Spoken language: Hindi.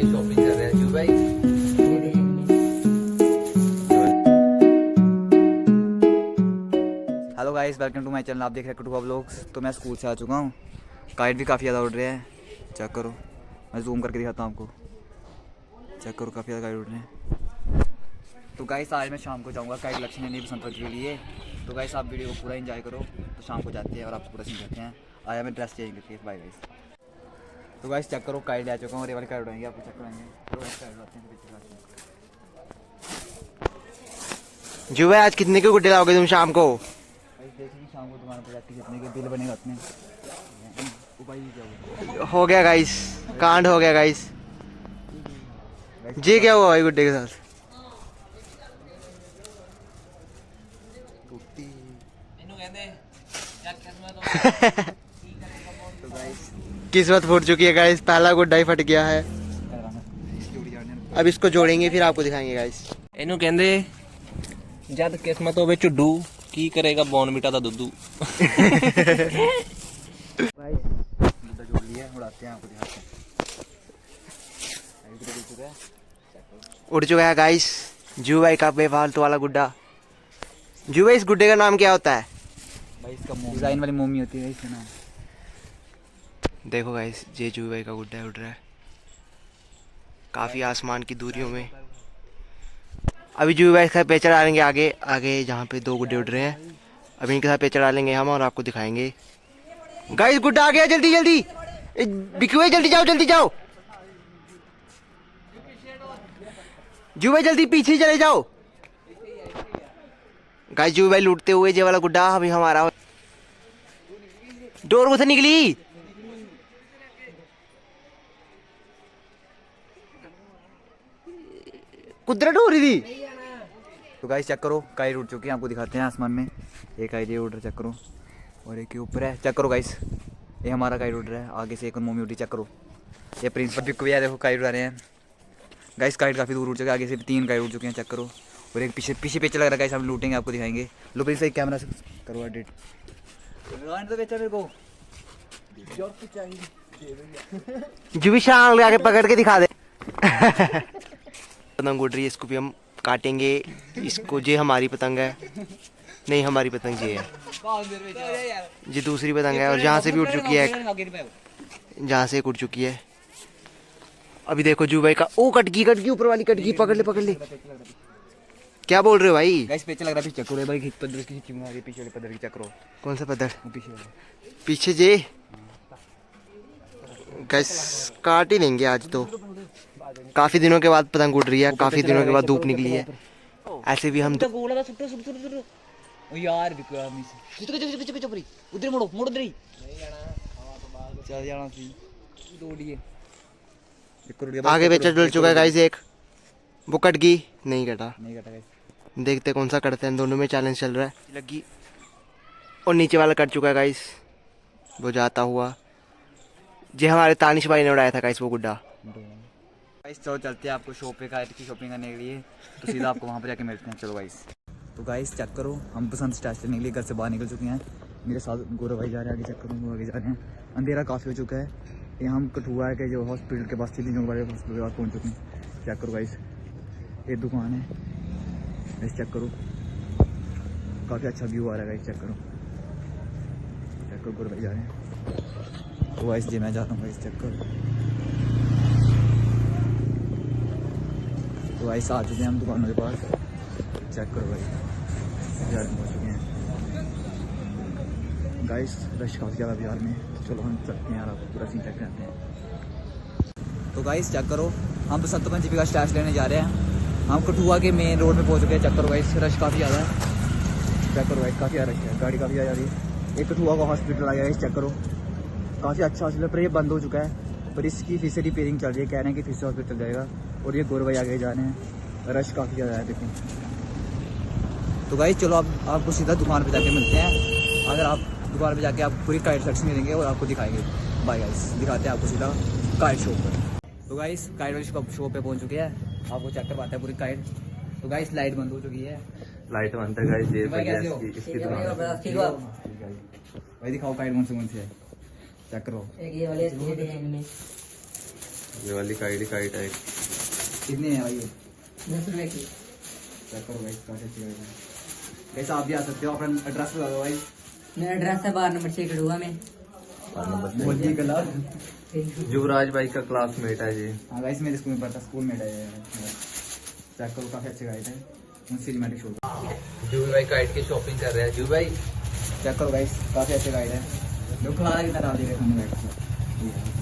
की शॉपिंग कर रहे हैं क्यों भाई। Hello guys, welcome to my channel. आप देख रहे हैं कठुआ व्लॉग्स। तो मैं स्कूल से आ चुका हूँ। काइट भी काफ़ी ज़्यादा उड़ रहे हैं, चेक करो। मैं जूम करके दिखाता हूँ आपको, चेक करो, काफ़ी ज़्यादा काइट उड़ रहे हैं। तो गाइस आज मैं शाम को जाऊँगा काइट कलेक्शन लेने बसंत पंचमी के लिए। तो गाइस आप वीडियो को पूरा एंजॉय करो। तो शाम को जाते हैं और आपको पूरा सीन करते हैं। आया मैं ड्रेस चेंज करके, बाय गाइस। तो गाइस चेक करो, काइट ले आ चुका हूँ और ये वाली काइट उड़ाएंगे, आपको चेक कराएंगे। तो गाइस काइट उड़ाते हैं, पीछे आते हैं। जी भाई, आज कितने के गुड्डे लाओगे तुम शाम को? गाइस देखेंगे शाम को दुकान पर जाके कितने के बिल बनेगा अपने। उपाय क्या हुआ? हो गया गाइस, कांड हो गया गाइस। जी क्या हुआ भाई गुड्डे के साथ? तो गाइस किस्मत फूट चुकी है गाइस, पहला गुड्डा ही फट गया है। अब इसको जोड़ेंगे फिर आपको दिखाएंगे गाइस। ਇਹਨੂੰ ਕਹਿੰਦੇ ਜਦ ਕਿਸਮਤ ਹੋਵੇ ਝੁੱਡੂ ਕੀ ਕਰੇਗਾ ਬੌਨਵੀਟਾ ਦਾ ਦੁੱਧੂ। मुद्दा जोड़ लिया है, उड़ाते हैं, आपको दिखाते हैं। उड़ चुका है गाइस जू भाई का बेफालतू वाला गुड्डा। जू भाई, इस गुड्डे का नाम क्या होता है? भाई इसका डिजाइन वाली मोमी होती है इसका नाम। देखो गाइस, ये जू भाई का गुड्डा है, उड़ रहा है काफी आसमान की दूरियों में। अभी जू भाई का पेचर डालेंगे आगे आगे, जहाँ पे दो गुड्डे उड़ रहे हैं। अभी इनके साथ पेचर डालेंगे हम और आपको दिखाएंगे। गाइस गुड्डा आ गया, जल्दी जल्दी बिक्की भाई, जल्दी जाओ जल्दी जाओ। जू भाई जल्दी पीछे चले जाओ। गाइस जू भाई लूटते हुए ये वाला गुड्डा अभी हमारा। डोर को से निकली। कुदरत हो रही थी। तो गाइस चेक करो, काइट उड़ चुकी है, आपको दिखाते हैं आसमान में। एक काइट ये उड़ रहा, चेक करो, और एक के ऊपर है, चेक करो गाइस। ये हमारा काइट उड़ रहा है, आगे से एक और मोमी उड़ी, चेक करो। ये प्रिंसिपल बिक्कू भैया देखो काइट उड़ा रहे हैं। गाइस काइट काफ़ी दूर उड़ चुका है, आगे से 3 काइट उड़ चुके हैं, चेक करो। और एक पीछे पीछे पेच लग रहा है गाइस, हम लूटेंगे, आपको दिखाएंगे। लो प्लीज एक कैमरा से करो एडिट। तो बेचा मेरे को जू भी शाम लगा के पकड़ के दिखा दे। पतंग उड़ रही है, इसको भी हम काटेंगे। इसको ये हमारी पतंग है, नहीं हमारी पतंग ये है, ये दूसरी पतंग है। और जहाँ से भी उड़ चुकी है, जहाँ से एक उड़ चुकी है। अभी देखो जू भाई का, ओ कटकी ऊपर वाली कटकी, पकड़ ले। क्या बोल रहे हो भाई? गाइस पेच लग रहा है, पीछे चक्रो भाई, पत्थर की खिंची मारी, पीछे वाले पत्थर की चक्रो। कौन सा पत्थर? पीछे पीछे जे। गाइस काट ही लेंगे आज तो। काफी दिनों के बाद पतंग उड़ रही है, काफी दिनों के बाद धूप निकली है। ऐसे भी हम यार उधर मुड़ो उधर ही चल जाना थी। आगे बेचा डल चुका है गाइस एक। वो कट गई, नहीं कटा। नहीं कटा गाइस। देखते कौन सा कटते हैं, दोनों में चैलेंज चल रहा है। लगी और नीचे वाला कट चुका है गाइस, वो जाता हुआ। ये हमारे तानिश भाई ने उड़ाया था गाइस वो गुड्डा। गाइस चलो चलते हैं, आपको शॉप पे काइट की शॉपिंग करने के लिए। तो सीधा आपको वहाँ पर जाके मिलते हैं, चलो गाइस। तो गाइस चेक करो, हम बसंत स्टैच लेने के लिए घर से बाहर निकल चुके हैं। मेरे साथ गौरव भाई जा रहे हैं, आगे चेक करो, वो आगे जा रहे हैं। अंधेरा काफ़ी हो चुका है। यहाँ हम कठुआ के जो हॉस्पिटल के पास, चिल्ली चौक वाले हॉस्पिटल के पास पहुँच चुके हैं। चेक करो गाइस, ये दुकान है गाइस, चेक करो, काफ़ी अच्छा व्यू आ रहा है गाइस, चेक करो। गौरव भाई जा रहे हैं, तो गाइस जी मैं जा रहा हूँ गाइस, चेक करो। तो गाइस आ चुके हैं हम दुकानों के पास, चेक करो भाई, बाजार में पहुँच चुके हैं गाइस। रश काफ़ी ज़्यादा बाजार में। तो चलो हम चलते हैं यार, आपको पूरा सीन चेक करते हैं। तो गाइस चेक करो, हम बसंत पंचमी का स्टैच लेने जा रहे हैं। हम कठुआ के मेन रोड में पहुँच चुके हैं, चेक करो गाइस, रश काफ़ी ज़्यादा है, चेक करो गाइस, काफ़ी ज़्यादा रश है, गाड़ी काफ़ी ज़्यादा जा रही है। एक कठुआ का हॉस्पिटल आ गया है, चेक करो, काफ़ी अच्छा हॉस्पिटल, पर ये बंद हो चुका है, पर इसकी फिर से रिपेयरिंग चल रही है, कह रहे हैं कि फिर से हॉस्पिटल जाएगा। और ये गौरव भाई आगे जा रहे हैं, रश काफ़ी ज़्यादा है देखो। तो गाइस चलो आपको सीधा दुकान पे जाके मिलते हैं। अगर आप दुकान पे जाके आप पूरी काइट सेक्शन मिलेंगे और आपको दिखाएंगे। बाय गाइस, दिखाते हैं आपको सीधा काइट शॉप पर। तो गाइस काइट वाली शॉप पे पहुँच चुके हैं, आपको चेक करवाते हैं पूरी काइट। तो गाइस लाइट बंद हो चुकी है, लाइट बंद है गाइस, ये इसकी भाई दिखाओ काइट कौन से है, चेक करो। ये वाली काइट है एक। कितने है भाई ये? 10 रुपए की। चेक करो भाई, काफी अच्छी गाइड है। कैसे आप भी आ सकते हो, अपना एड्रेस बता दो भाई। मेरा एड्रेस है 12 नंबर 6 कड़ुआ में। मोदी कलर। युवराज भाई का क्लासमेट है जी। हाँ गाइस, मेरे स्कूल में पढ़ता, स्कूल में है। चेक करो, काफी अच्छी गाइड है। Cinematic show. जू भाई काइट की शॉपिंग कर रहे हैं। जू भाई चेक करो गाइस, काफी अच्छी गाइड है। जो खिला कितना डाल दिया हमने गाइड।